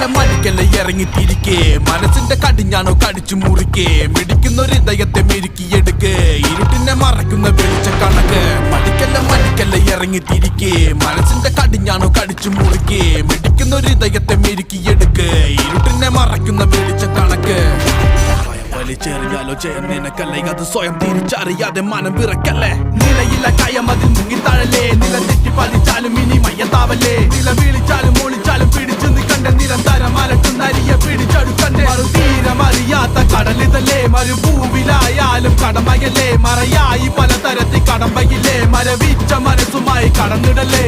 മടിക്കല്ല ഇറങ്ങിത്തിരിക്കേ മനസ്സിന്റെ കടിഞ്ഞാണോ കടിച്ചു മുറിക്കേ മിടിക്കുന്നൊരു ഹൃദയത്തെ മെരുക്കിയെടുക്ക് ഇരുട്ടിനെ മറക്കുന്ന വെളിച്ച കണക്ക് മടിക്കല്ല ഇറങ്ങിത്തിരിക്കേ മനസ്സിന്റെ കടിഞ്ഞാണോ കടിച്ചു മുറിക്കേ മിടിക്കുന്നൊരു ഹൃദയത്തെ മെരുക്കിയെടുക്ക് ഇരുട്ടിനെ മറക്കുന്ന വെളിച്ച കണക്ക് വലിച്ചെറിയാലോ ജയം നിനക്കല്ലേ അത് സ്വയം തിരിച്ചറിയാതെ മനം വിറക്കല്ലേ നിലയില്ല കയം അതിൽ മുങ്ങിത്താഴല്ലേ നില തെറ്റി പതിച്ചാലും ഇനി മയ്യത്താവല്ലേ നില വീളിച്ചാലും ഒളിച്ചാലും പിടിച്ചു നിൽക്കണ്ടേ നിരന്തരം അലട്ടുന്നരിയെ പിടിച്ചെടുക്കണ്ടേ തീരമറിയാത്ത കടലിതല്ലേ മരുഭൂവിലായാലും കടമയല്ലേ മറയായി പലതരത്തിൽ കടമ്പയില്ലേ മരവിച്ച മനസ്സുമായി കടന്നിടല്ലേ